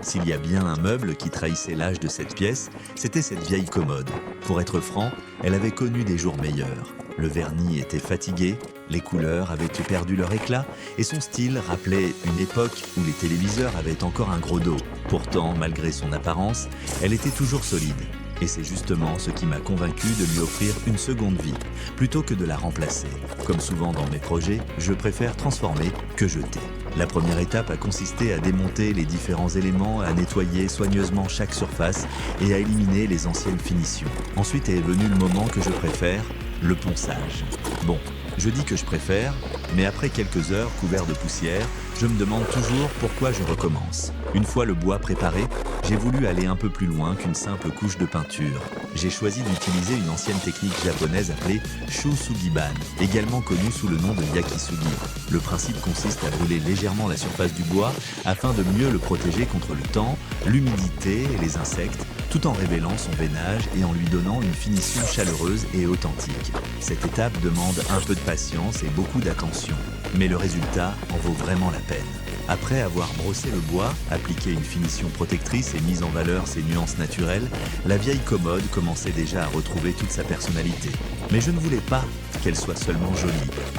S'il y a bien un meuble qui trahissait l'âge de cette pièce, c'était cette vieille commode. Pour être franc, elle avait connu des jours meilleurs. Le vernis était fatigué, les couleurs avaient perdu leur éclat et son style rappelait une époque où les téléviseurs avaient encore un gros dos. Pourtant, malgré son apparence, elle était toujours solide. Et c'est justement ce qui m'a convaincu de lui offrir une seconde vie, plutôt que de la remplacer. Comme souvent dans mes projets, je préfère transformer que jeter. La première étape a consisté à démonter les différents éléments, à nettoyer soigneusement chaque surface et à éliminer les anciennes finitions. Ensuite est venu le moment que je préfère, le ponçage. Bon, je dis que je préfère, mais après quelques heures couverts de poussière, je me demande toujours pourquoi je recommence. Une fois le bois préparé, j'ai voulu aller un peu plus loin qu'une simple couche de peinture. J'ai choisi d'utiliser une ancienne technique japonaise appelée shusugiban, également connue sous le nom de yakisugi. Le principe consiste à brûler légèrement la surface du bois afin de mieux le protéger contre le temps, l'humidité et les insectes, tout en révélant son veinage et en lui donnant une finition chaleureuse et authentique. Cette étape demande un peu de patience et beaucoup d'attention, mais le résultat en vaut vraiment la peine. Après avoir brossé le bois, appliqué une finition protectrice et mis en valeur ses nuances naturelles, la vieille commode commençait déjà à retrouver toute sa personnalité. Mais je ne voulais pas qu'elle soit seulement jolie,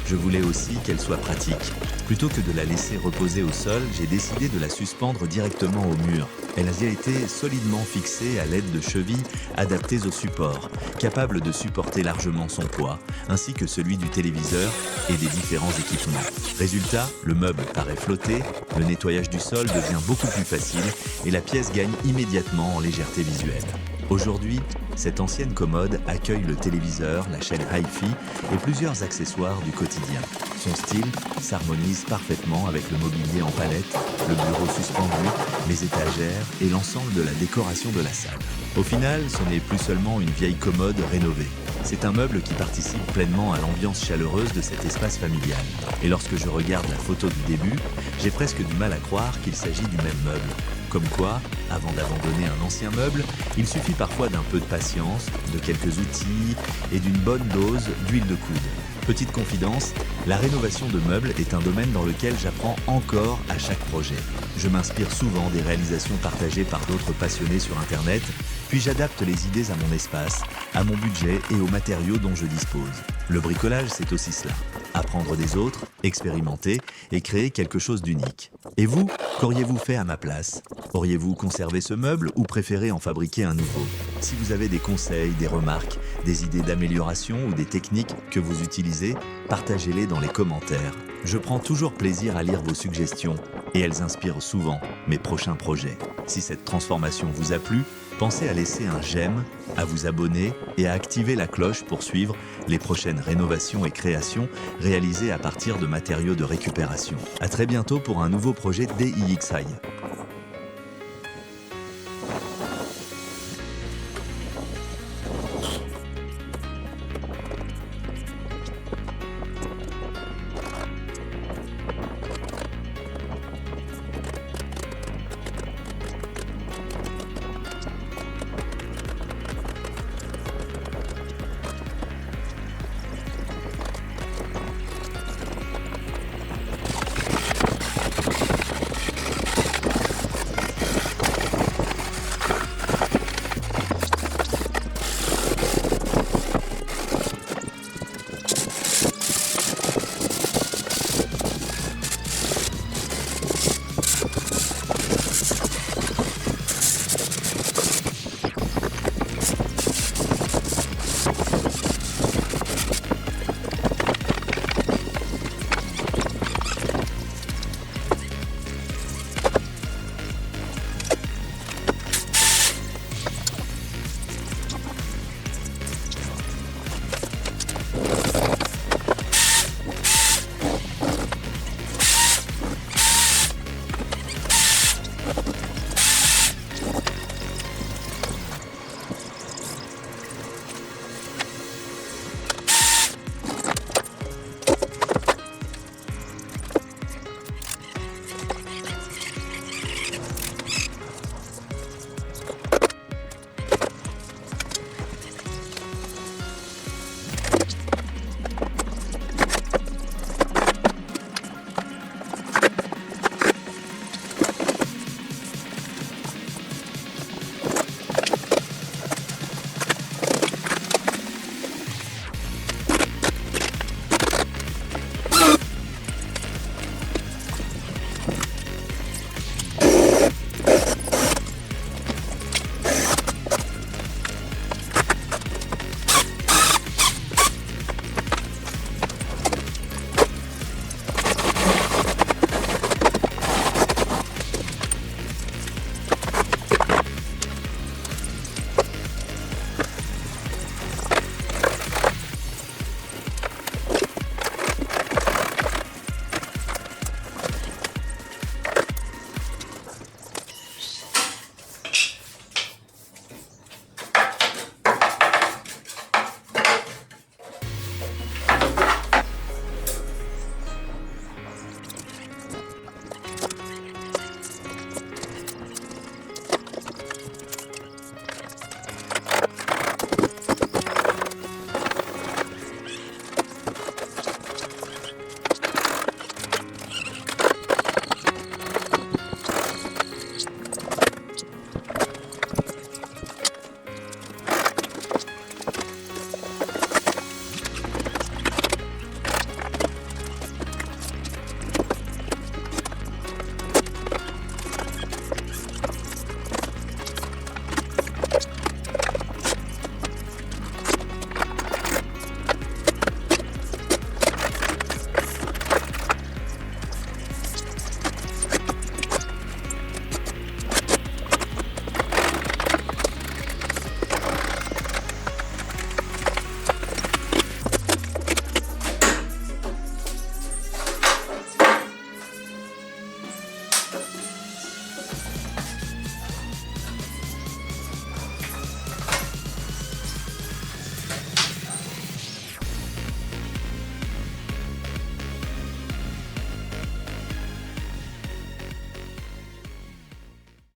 je voulais aussi qu'elle soit pratique. Plutôt que de la laisser reposer au sol, j'ai décidé de la suspendre directement au mur. Elle a été solidement fixée à l'aide de chevilles adaptées au support, capables de supporter largement son poids, ainsi que celui du téléviseur et des différents équipements. Résultat, le meuble paraît flotter, le nettoyage du sol devient beaucoup plus facile et la pièce gagne immédiatement en légèreté visuelle. Aujourd'hui, cette ancienne commode accueille le téléviseur, la chaîne hi-fi et plusieurs accessoires du quotidien. Son style s'harmonise parfaitement avec le mobilier en palette, le bureau suspendu, les étagères et l'ensemble de la décoration de la salle. Au final, ce n'est plus seulement une vieille commode rénovée. C'est un meuble qui participe pleinement à l'ambiance chaleureuse de cet espace familial. Et lorsque je regarde la photo du début, j'ai presque du mal à croire qu'il s'agit du même meuble. Comme quoi, avant d'abandonner un ancien meuble, il suffit parfois d'un peu de patience, de quelques outils et d'une bonne dose d'huile de coude. Petite confidence, la rénovation de meubles est un domaine dans lequel j'apprends encore à chaque projet. Je m'inspire souvent des réalisations partagées par d'autres passionnés sur Internet, puis j'adapte les idées à mon espace, à mon budget et aux matériaux dont je dispose. Le bricolage, c'est aussi cela. Apprendre des autres, expérimenter et créer quelque chose d'unique. Et vous, qu'auriez-vous fait à ma place? Auriez-vous conservé ce meuble ou préféré en fabriquer un nouveau? Si vous avez des conseils, des remarques, des idées d'amélioration ou des techniques que vous utilisez, partagez-les dans les commentaires. Je prends toujours plaisir à lire vos suggestions et elles inspirent souvent mes prochains projets. Si cette transformation vous a plu, pensez à laisser un j'aime, à vous abonner et à activer la cloche pour suivre les prochaines rénovations et créations réalisées à partir de matériaux de récupération. À très bientôt pour un nouveau projet DIXI.